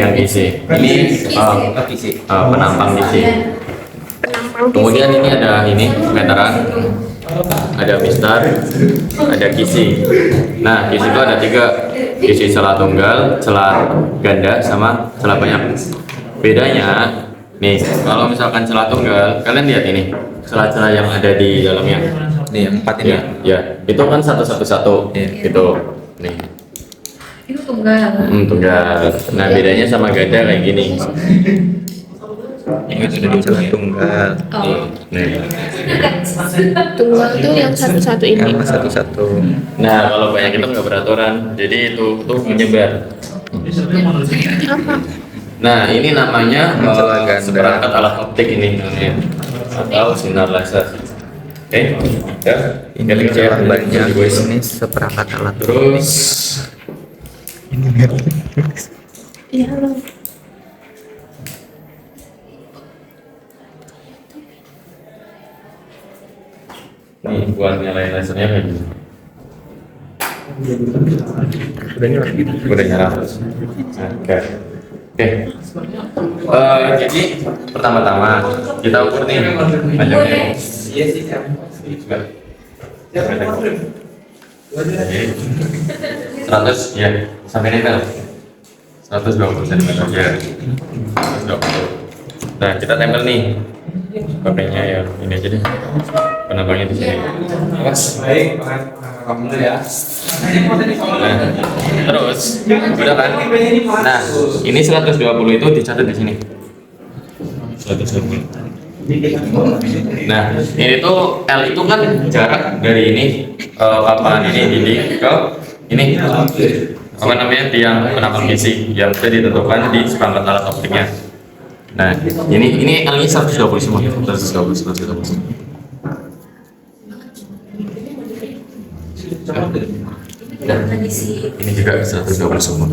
yang isi. Ini penampang isi. Kemudian ini ada meteran, ada mistar, ada kisi. Nah, kisi itu ada 3, kisi celah tunggal, celah ganda, sama celah banyak. Bedanya nih, kalau misalkan celah tunggal, kalian lihat ini celah-celah yang ada di dalamnya. Nih yang 4 ini. Ya, itu kan satu. Itu nih. Itu tunggal. Tunggal. Nah, bedanya sama ganda kayak gini. Ini sudah di celah tunggal. Oh. Nih. Tunggal tuh yang satu-satu ini. Yang satu-satu. Nah, kalau banyak itu nggak beraturan, jadi itu tuh menyebar. Apa? Nah, ini namanya Celah ganda. seperangkat alat optik ini namanya, atau sinar laser. Oke, ya. Ini celah banyak. Ini seperangkat alat. Terus Iya, halo. nih buat nyalain lasernya kayak gini. Udah nyala. Oke. Jadi pertama-tama kita ukur nih panjangnya. Iya sih, Kak. Oke. 100 ya, sampai nempel 120 cm ya. 120. Nah, kita tempel nih pakainya ya ini aja deh, penambangnya di sini. Awas. Baik, kamu dulu ya. Nah, terus udah kan? Nah, ini 120 itu dicatat di sini. 120. Nah, ini tuh L itu kan jarak dari ini papan ini ke ini apa namanya tiang penampang isi yang sudah ditentukan di seperangkat alat optiknya. Nah, ini L nya 120 semua, 120 semua. Dan ini juga 120 semua.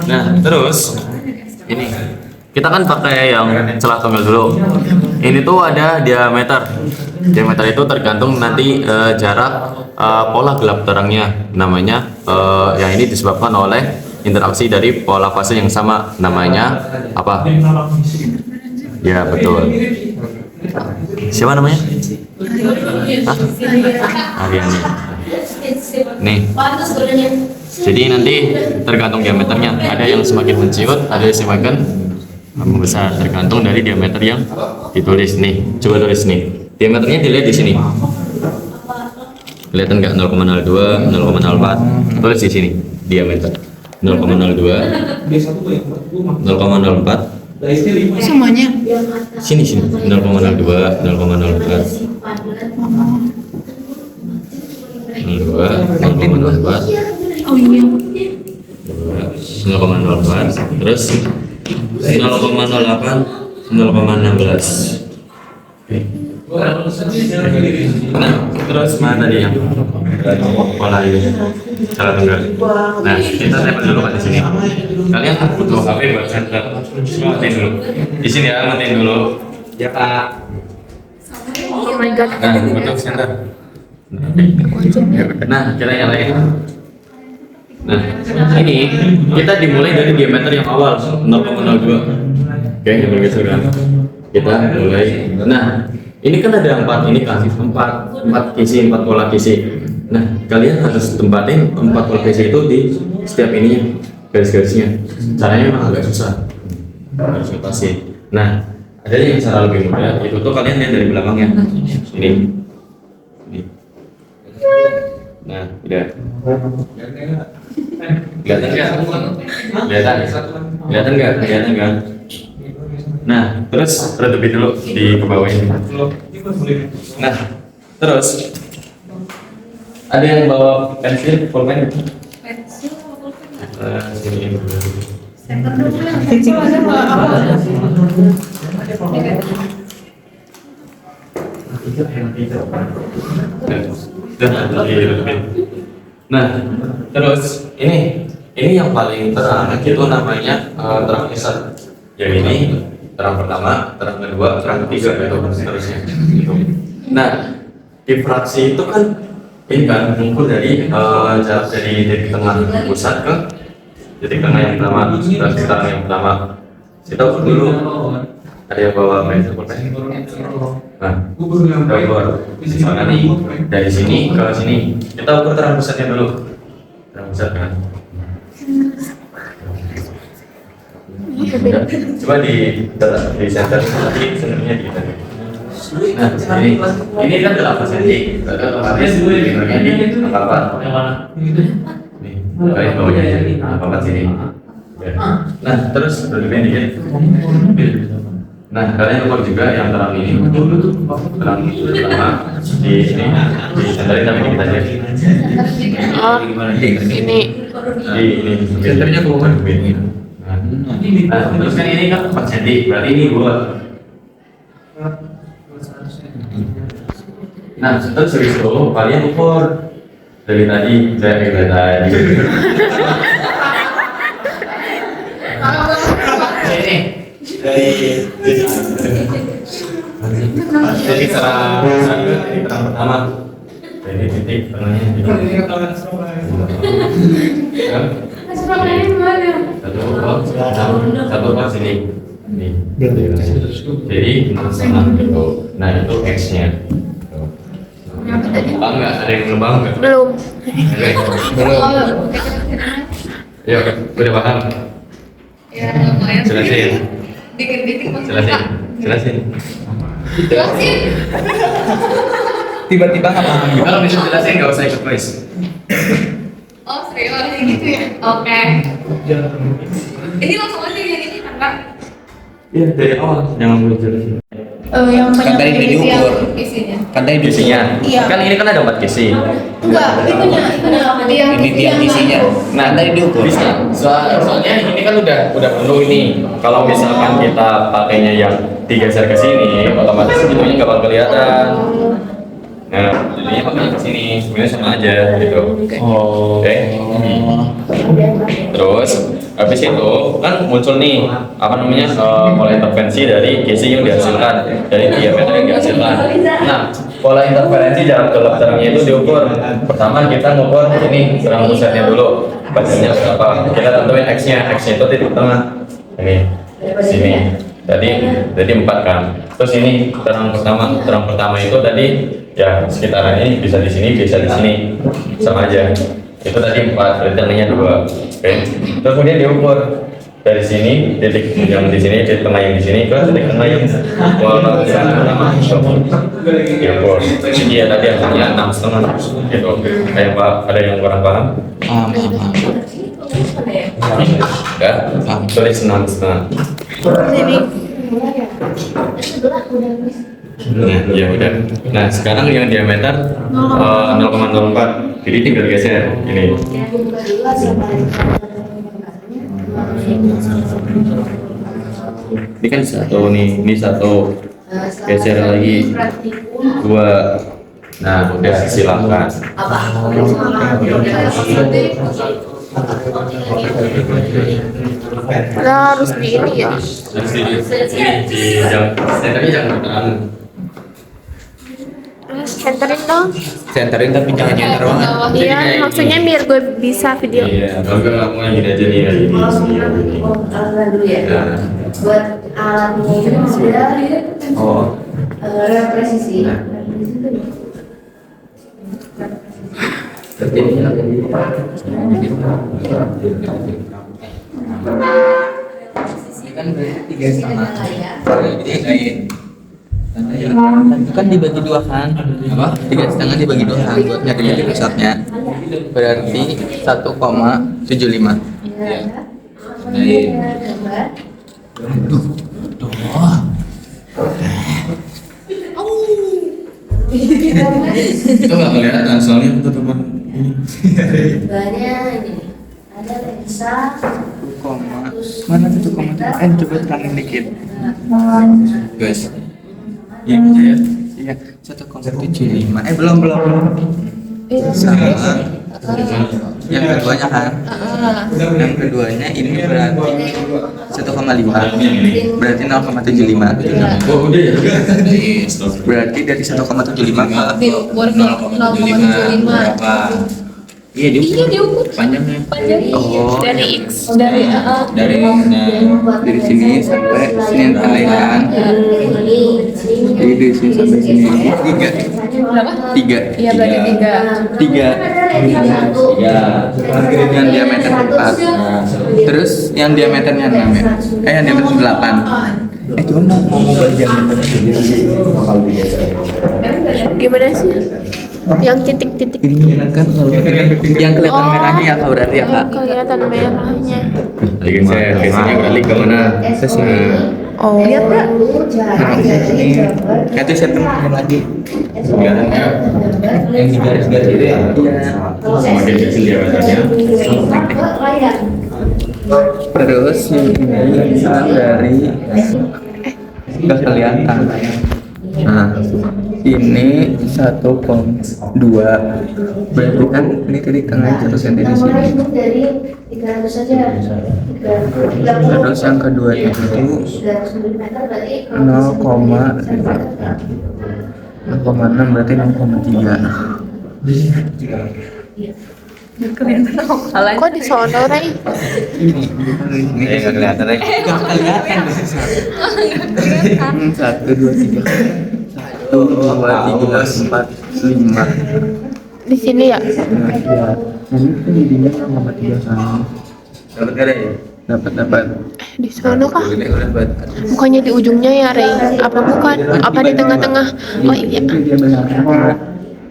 Nah, terus ini kita kan pakai yang celah tunggal dulu. Ini tuh ada diameter. Diameter itu tergantung nanti jarak pola gelap terangnya. Namanya yang ini disebabkan oleh interaksi dari pola fase yang sama. Namanya apa? Ya, betul. Siapa namanya? Hah? Ariani. Nih. Jadi nanti tergantung diameternya. Ada yang semakin menciut, ada yang semakin membesar, tergantung dari diameter yang ditulis nih. Coba tulis nih. Diameternya dilihat di sini. Kelihatan nggak? 0,02, 0,04. Tulis di sini diameter. 0,02, 0,04. Semuanya. Sini 0,02, 0,04. 02, 0,04. Oh iya. 0,04, terus 0,08, 0,16. Nah, terus mana tadi yang pola ini cara tunggal. Nah, kita tempel dulu Pak di sini. Kalian butuh HP buat center. Matiin dulu. Di sini ya, matiin dulu. Ya, Pak. Oh my god. Nah, untuk center. Nah, kita nyalain. Nah, ini kita dimulai dari diameter yang awal 0,02. Oke, begitu kan? Kita mulai. Nah, ini kan ada 4 ini kan, 4 kisi, 4 pola kisi. Nah, kalian harus tempatin 4 pola kisi itu di setiap ininya, garis-garisnya. Caranya memang agak susah, harus lepasin. Nah, ada yang cara lebih mudah, itu tuh kalian lihat dari belakangnya. Ini. Nah, udah. Kelihatan nggak? Kelihatan nggak? Kelihatan kan? Nah, terus redupin dulu di ke bawah ini. Nah, terus ada yang bawa pensil, pulpen? Pensil apa pulpen? Sini. Pensil ada apa? Nah, terus ini yang paling terang itu namanya terang besar. Yang ini terang pertama, terang kedua, terang ketiga itu seterusnya. Gitu. Nah, difraksi itu kan ini kan mengukur dari jarak dari titik tengah pusat ke titik tengah yang pertama dan sekarang yang pertama. Kita ukur dulu. Ada yang bawa meter pulpen? Nah, kita ukur. Misalnya nih dari sini ke sini, kita ukur terang pusatnya dulu. Terang pusat kan? Coba di center nanti sebenarnya di kita. Nah, ini kan 8 cm. Artinya semua ini angka apa? Yang mana? Nih, kalian bawahnya ini angka 4 sini. Nah, terus berlebihan dikit. Nah, kalian ukur juga yang terang ini. Terang pertama di sini, di senterin tapi dikit aja. Oh, ini. Di ini. Senternya ke bawah. Nah, terus kan ini kan 4 cm, berarti ini 2. Nah, terus habis itu kalian ukur dari tadi, dari tadi. Ini dari terang pertama, dari titik tengahnya. Satu pas sini. Nih. Jadi nah itu X-nya. Bang nggak? Ada yang belum bang nggak? Belum. Belum. Ya, udah paham? Ya, lumayan. Jelasin. Dikit-dikit Jelasin. Tiba-tiba nggak paham gitu. Kalau bisa jelasin nggak usah ikut quiz. Oh, serius gitu ya? Oke. Ini langsung aja yang ini kan, Kak? Iya, dari awal jangan boleh jelasin. Yang Kan tadi udah diukur. isinya. Kan tadi Kisinya. Iya. Kan ini kan ada 4 kisi. Enggak, itunya yang Ini tiang isinya. Nah, tadi diukur. Bisa. Soalnya ini kan udah penuh ini. Kalau misalkan kita pakainya yang digeser ke sini, otomatis itunya nggak bakal kelihatan. Nah, jadinya pakainya ke sini. Sebenarnya sama aja gitu. Oke. Terus habis itu kan muncul nih apa namanya pola intervensi dari casing yang dihasilkan, dari diameter yang dihasilkan. Nah, pola interferensi jarak gelap terangnya itu diukur. Pertama kita ngukur ini terang pusatnya dulu, badannya berapa. Kita tentuin x-nya itu titik tengah. Ini sini. Jadi 4 kan. Terus ini terang pertama itu tadi ya sekitaran ini bisa di sini, bisa di sini, sama aja. Itu tadi 4, berarti tengahnya 2. Oke. Terus kemudian diukur dari sini, titik yang di sini, titik tengah yang di sini ke titik tengah yang pertama. Diukur. Iya tadi hasilnya 6,5 gitu. Kayak Pak, ada yang kurang paham? Paham. Enggak? Tulis 6,5. Jadi Nah, ya udah. Nah, sekarang yang diameter 0,04. Jadi tinggal geser ini. Ini kan satu nih, ini satu. Geser lagi 2. Nah, udah silakan. harus di ini ya. Tapi jangan terang. Centerin dong. Centerin tapi jangan nyenter banget. Iya, maksudnya biar gue bisa video. Iya, kalau nggak lakukan gini aja nih kayak gini. Alat dulu ya. Nah. Buat alatnya itu sudah Oh. presisi. Kan berarti 3,5. Itu kan dibagi 2 kan? Apa? 3,5 dibagi 2 kan buat nyari titik pusatnya. Berarti 1,75. Itu nggak kelihatan soalnya teman ini. Banyak ini. Ada lensa. Mana 1,7? Coba terangin dikit. Guys. Iya, ya. Iya, 1,75. Belum. Ini Sama Yang keduanya kan? Yang keduanya ini berarti 1,5. Berarti 0,75. Berarti dari 1,75 ke Diukur 0,75. Iya diukur panjangnya. oh Dari X. Dari dari sini sampai sini yang kenaikan. Jadi dari sini sampai sini 3. Iya berarti 3 yang diameter 4. Terus yang diameternya 6 ya. Yang diameter 8. Cuma mau bagi diameter Gimana sih? Yang titik-titik. ini kan kalau yang kelihatan merahnya ya Kak, berarti ya Kak. Kelihatan merahnya. Lagi saya biasanya balik ke mana? Ke sini. Oh. Lihat Kak. Itu saya temukan lagi. Yang di garis-garis itu ya. Semakin kecil diameternya. Terus yang ini dari nggak kelihatan. Nah, ini 1,2. Berarti kan ini titik tengah 1 cm di sini. Dari 300 saja. Terus yang kedua itu 0,6 berarti 0,3. Kok di sono, Ray? Ini nggak kelihatan lagi. Nggak kelihatan. 1, 2, 3. 1, 2, 3, 4, 5. Di sini ya? Nah, iya. Ini kan jadinya 0,3 sana. Dapat nggak deh? Dapat. Di sono kah? Udah dapat. Bukannya di ujungnya ya, Ray? Apa bukan? Apa di tengah-tengah? Oh iya. Dia benar.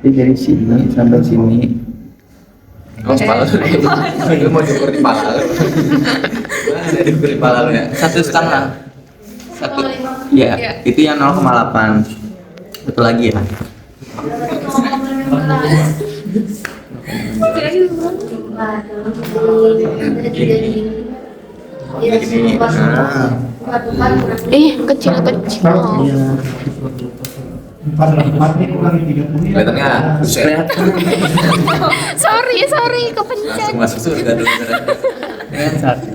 Jadi dari sini sampai sini. Oh, kepala lu deh. Lu mau diukur di kepala lu. Mana diukur di kepala lu ya? 1,5. 1. Iya, itu yang 0,8. Betul lagi ya. Ini. Kecil-kecil. Kelihatan nggak? Kelihatan. Sorry, kepencet. Masuk surga tuh beneran. Dengan 1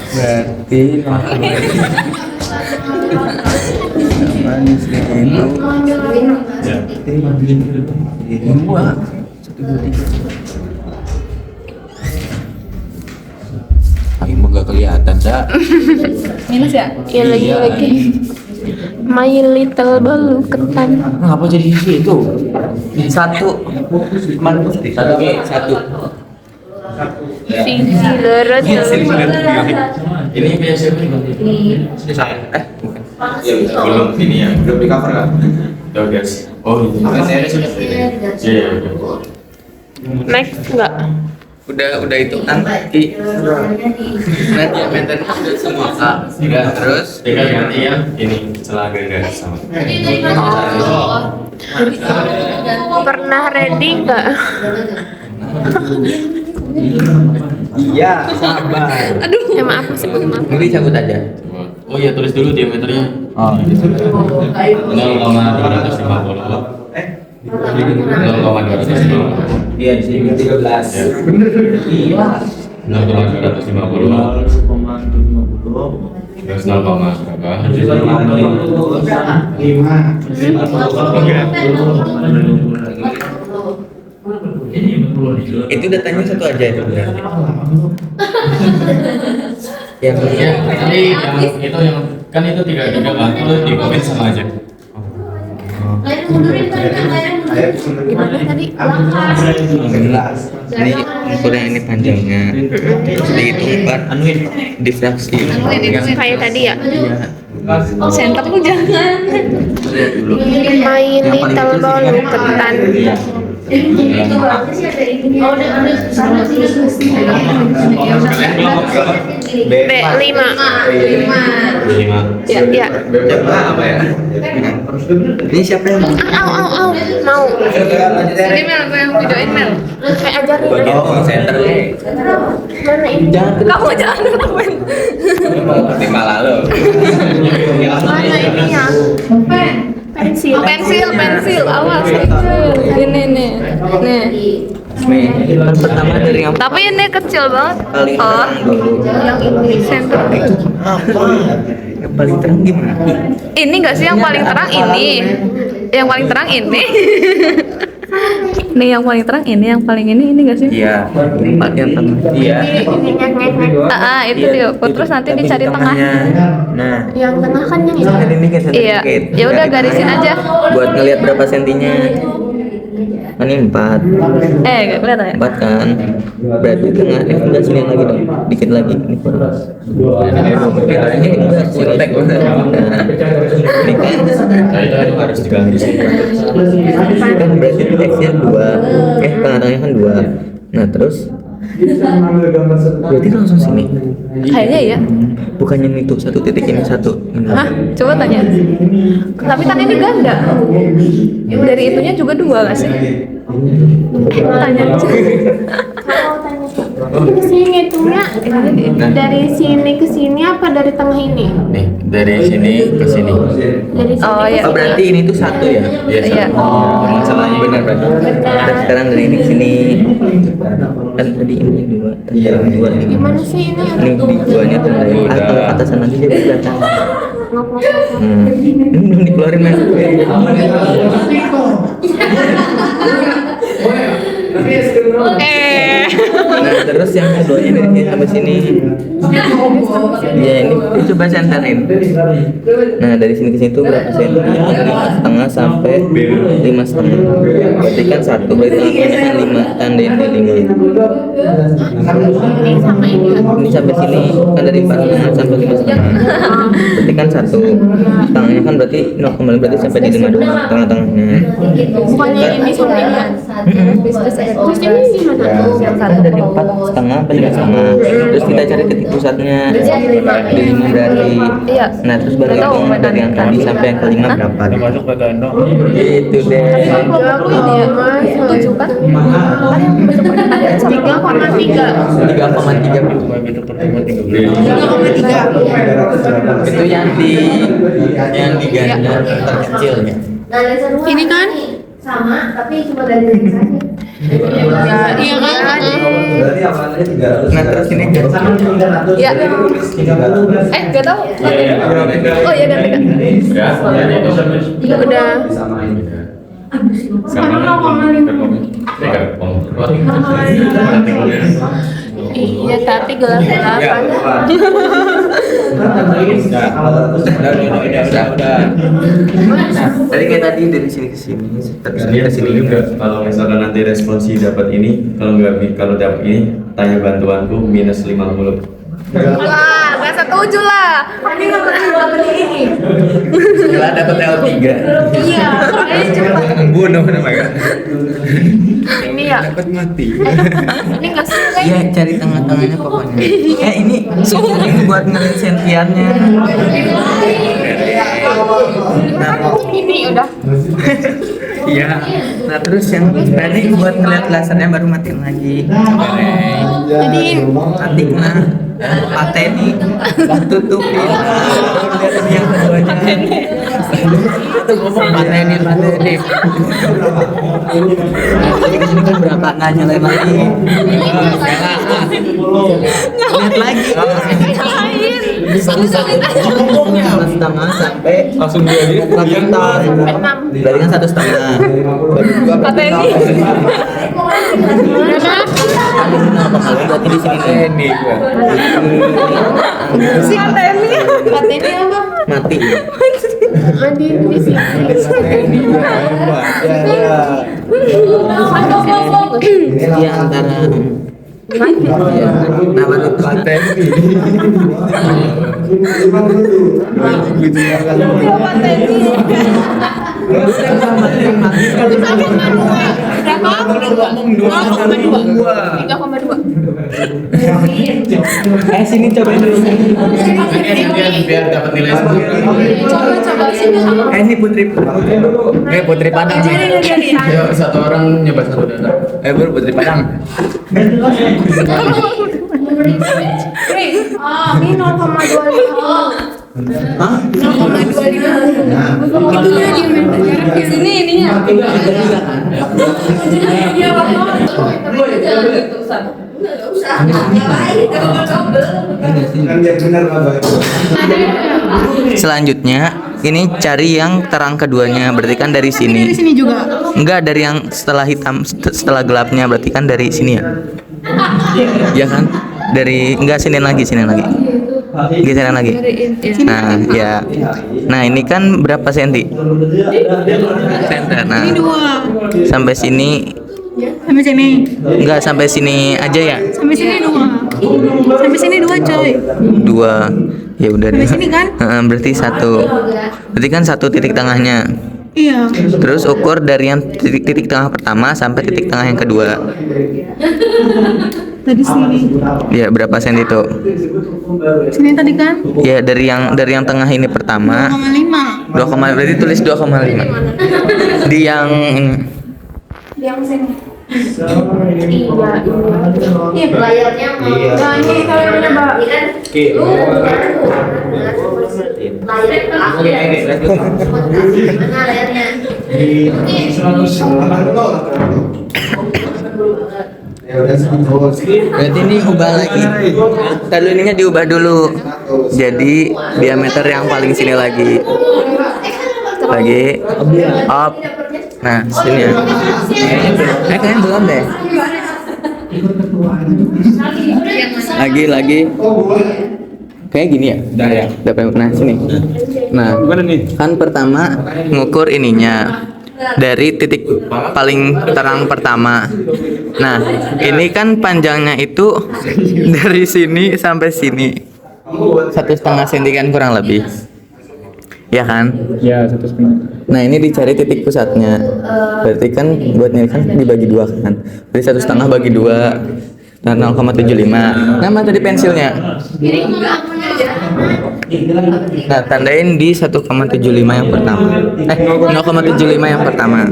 berarti sama di sini itu 2 1, 2, 3. Emang nggak kelihatan dah. minus ya? Ya lagi. My little bolu ketan. Ngapa jadi itu? 1 mana tadi? 1. Singleret. Ini biasa Saya bukan. belum ini ya. Belum di cover kan? Udah guys. Oh, Saya iya. Next enggak? Udah itu kan Ki. Nah, diameternya udah semua Kak. Terus Tinggal ganti yang ini celah garis sama. Pernah ready enggak? Iya, sabar. Ya maaf, maaf. ini cabut aja. Oh iya, tulis dulu diameternya. Oh, 0,250. 0,250. Iya, di sini 13. Iya. 0,250. Terus 0, berapa? 5. itu datanya satu aja itu berarti. Iya, tapi yang itu yang kan itu 33 kan, itu dikompin sama aja. Gimana tadi? Ini ukurnya ini panjangnya. Dihitung kan difraksi. Kayak tadi ya? Iya. Center tuh jangan. Lihat dulu. My little bolu ketan. B5. 5. Ya. Coba apa ya? Ini siapa yang mau? Au. Mau. Ini Mel, gue yang videoin Mel. Kayak ajarin. Bagian center nih. Mana ini? Kamu jangan ngapain. Di malah lo. Mana ini ya? Pensil. Pensil, awas. Ini nih. Nih. Nih. Kan pertama dari yang Tapi ini kecil banget. paling Oh, terang dulu. yang ini center. Yang paling terang gimana? Ini enggak sih yang paling terang ini? Yang paling terang ini. Nih yang paling terang ini, yang paling ini enggak sih? Iya, empat yang tengah. Iya. Itu dia. Terus nanti Tapi dicari di tengah. tengahnya. Nah, Yang tengah kan yang ini. kan ini kan center Iya. dikit. Ya udah garisin aja. Buat ngelihat berapa sentinya. Kan ini 4. Enggak kelihatan ya? 4 kan. Berarti tengah enggak sini lagi dong. Dikit lagi ini kurang. Ini enggak sintek bener. Nah, ini kan harus diganti sih. kan berarti X-nya 2. Tengah-tengahnya kan 2. Nah, terus berarti langsung sini. Kayaknya iya. Bukannya ini tuh 1 titik ini 1. Ini. Hah? Coba tanya. Tapi kan ini ganda. Dari itunya juga 2 nggak sih? Tanya aja. Ke sini ngitungnya dari sini ke sini apa dari tengah ini? Nih, dari sini ke sini. Dari sini Oh ke iya. Oh, berarti ini tuh 1 ya? Iya. Oh, masalahnya benar berarti. Dan sekarang dari ini ke sini. Kan tadi ini 2, tadi ini 2 ini. Gimana sih ini? Ini di 2-nya tuh dari atasan nanti dia kelihatan. Ini belum dikeluarin men. Nah, terus yang keduanya dari sini sampai sini. Ya ini coba centerin. Nah, dari sini ke sini tuh berapa senti? Dari 4,5 sampai 5,5. Berarti kan 1, berarti tengahnya kan 5, tandain di 5. Ini sama ini. Ini sampai sini kan dari 4,5 sampai 5,5. Berarti kan 1. Tengahnya kan berarti 0, berarti sampai di 5 doang tengah-tengahnya. Bukannya ini sama ini. Terus ini gimana? Kan dari 4,5 sampai 5,5. Terus kita cari titik pusatnya di 5 berarti. Iya. Nah, terus baru Nggak tahu, hitung dari yang tadi sampai yang ke-5 berapa. Gitu deh. Kalau aku ini ya, 7 kan? Kan yang bentuk pertanyaan sama 3,3. 3,3 itu yang di ganda terkecilnya. Nah, laser rumah Ini kan? sama, tapi cuma dari sini saja. Iya kan? Nah, terus ini kan Ya. Gak tahu. Oh iya ganti kan. Udah. Sekarang Iya tapi gelap-gelapan. Nah, tadi kayak tadi dari sini ke sini, terus Dia ke sini juga kalau misalkan nanti responsi dapat ini, kalau dapat ini tanya bantuanku minus 50. Wah, gak setuju lah. Ini nggak pernah ini. setelah dapat L3. Iya, makanya cepat. Bunuh namanya. Ini ya. Dapat mati. Ini nggak sih? Iya, cari tengah-tengahnya pokoknya. Ini buat ngeliat sentiannya. Nah, Ini udah. iya. Nah, terus yang tadi buat ngeliat lasernya baru matiin lagi. Jadi Matiin lah. Pateni tutupin. Lihat yang keduanya. Itu ngomong pateni. Jadi kesini kan berapa? Nggak nyalain lagi. Lihat lagi. Ngomongnya 1,5 sampai langsung dia bentar. Berarti kan 1,5. Baru 2 Pateni. Berarti di sini nih. Si Pateni. Pateni apa? Mati. Adi di sini. Iya antara iya. Nah baru pateni. Sini cobain dulu. Biar dapat nilai 10. Coba sini. Ini Putri. Putri Padang. Ayo satu orang nyoba satu data. Baru Putri Padang. Ini 0,25. Hah? 0,25. Itunya di jarak di sini ininya. Selanjutnya ini cari yang terang keduanya, berarti kan dari sini. Dari sini juga. Enggak, dari yang setelah hitam, setelah gelapnya, berarti kan dari sini ya. Ya kan? Dari enggak, sini lagi. Geseran lagi. Nah, ya. Nah, ini kan berapa senti? Center. Nah, Ini 2. sampai sini Sampai sini. enggak, sampai sini aja ya. Sampai sini 2. Sampai sini 2, coy. 2. Ya udah deh. Sampai sini kan? Berarti 1. Berarti kan 1 titik tengahnya. Iya. Terus ukur dari yang titik tengah pertama sampai titik tengah yang kedua. Dari sini. Ya, berapa senti itu? Sini tadi kan? Ya, dari yang tengah ini pertama 2,5. 2, berarti tulis 2,5. Di yang Yang sini. Iya, layarnya mau. Nah, ini kalau yang ini, Mbak. Ini kan layarnya mana layarnya? berarti ini ubah lagi. Lalu ininya diubah dulu. Jadi diameter yang paling sini lagi. Up. Nah, sini ya. Kayaknya belum deh. Lagi. Kayak gini ya? Udah ya. Nah, sini. Nah, Gimana nih? kan pertama ngukur ininya dari titik paling terang pertama. Nah, ini kan panjangnya itu dari sini sampai sini 1,5 senti kan kurang lebih, ya kan? Ya, 1,5. Nah, ini dicari titik pusatnya. Berarti kan buat ini kan dibagi 2 kan. Berarti 1,5 bagi 2. Nah, 0,75. Nama tadi pensilnya. Nah, tandain di 1,75 yang pertama. 0,75 yang pertama.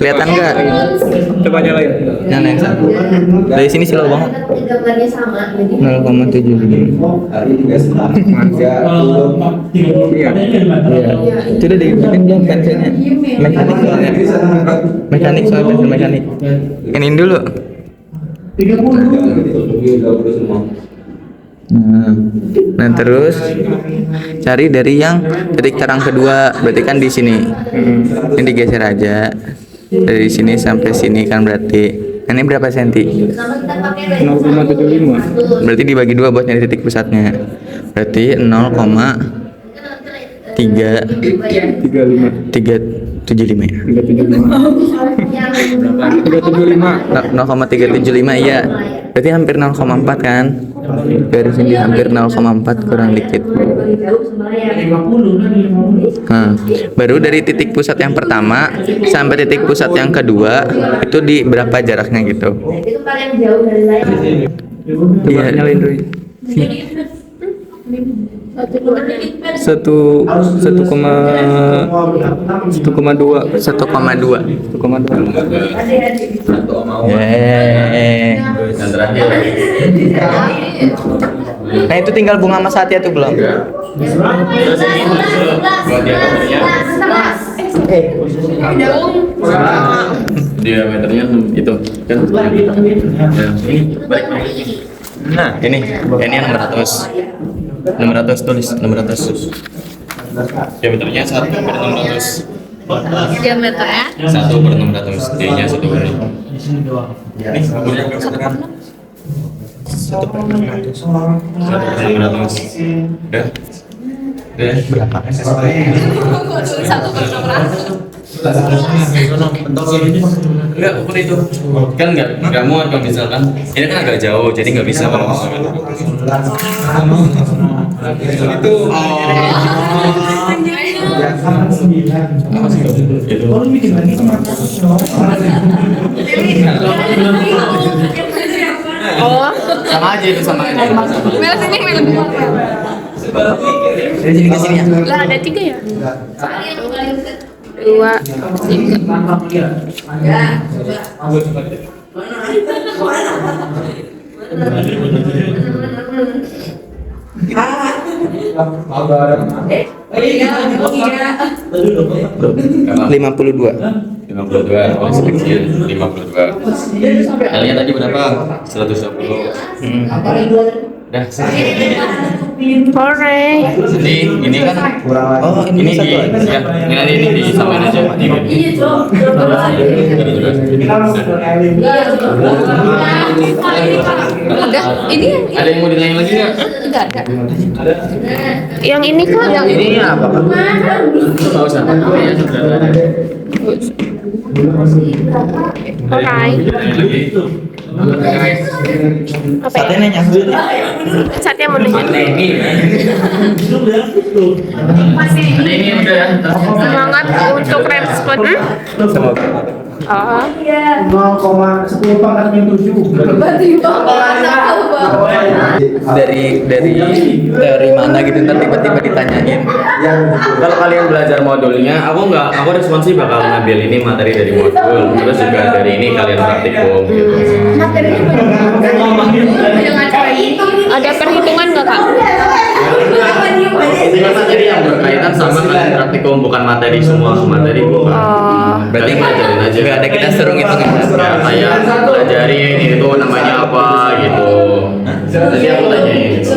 Kelihatan nggak? Coba nyalain. Nyalain satu. Dari sini slow banget. Gambarnya sama. 0,75. Iya. Iya. Sudah dibikin belum pensilnya? Mekanik soalnya. Mekanik soalnya pensil mekanik. Iniin dulu. Nah, terus cari dari yang titik terang kedua, berarti kan di sini. Ini digeser aja dari sini sampai sini kan berarti. Ini berapa senti? 0,75. Berarti dibagi 2 buat nyari titik pusatnya. Berarti 35. 0,375 ya. 0,375 iya. Berarti hampir 0,4 kan? Dari sini hampir 0,4 kurang dikit. Nah, baru dari titik pusat yang pertama sampai titik pusat yang kedua itu di berapa jaraknya gitu? Itu paling jauh dari layar. Iya, nyalain dulu. 1,2. Yeay. Dan terakhir. Nah, itu tinggal bunga mas hati atau belum? Terus ini buat diameternya. Diameternya itu kan. Ya, ini balik. Nah, ini yang 600 tulis 600. Diameternya 1/600. Diameternya 1/600. D-nya 1/600. Ini umurnya berapa? 1/600. Udah. Berapa? Enggak, ukur itu kan nggak muat kalau misalkan ini kan agak jauh jadi nggak bisa kalau misalkan itu Oh, sama aja itu sama aja. Mel sini, Mel. Dari sini ke sini ya? Lah ada 3 ya? 2, 3. Lima 52. 52, kalau seleksian 52. Kalian tadi berapa? 120. Dah. Alright. Jadi ini kan Oh, ini di ya, ini disamain aja. Iya, Cok. Udah, ini yang Ada yang mau ditanya lagi nggak? enggak ada. Yang ini kak? Yang Ini apa kan? Nggak usah. Ya sudah ada. alright. Apa ya? Satenya nyampe. Satenya mau nanya. Ada ini. Ada ini udah ya. Semangat untuk respon. Oh. 0,10 pangkatnya 7. Dari mana gitu ntar tiba-tiba ditanyain. Kalau kalian belajar modulnya, aku responsif bakal ngambil ini materi dari modul, terus juga dari ini kalian praktikum gitu. Ada perhitungan nggak kak? Itu kan materi yang berkaitan sama kalian praktikum, bukan materi semua materi bukan. Oh. Berarti pelajarin aja. Nggak ada kita suruh ngitung Ya, kayak pelajarin itu namanya apa gitu. Jadi aku tanyain gitu.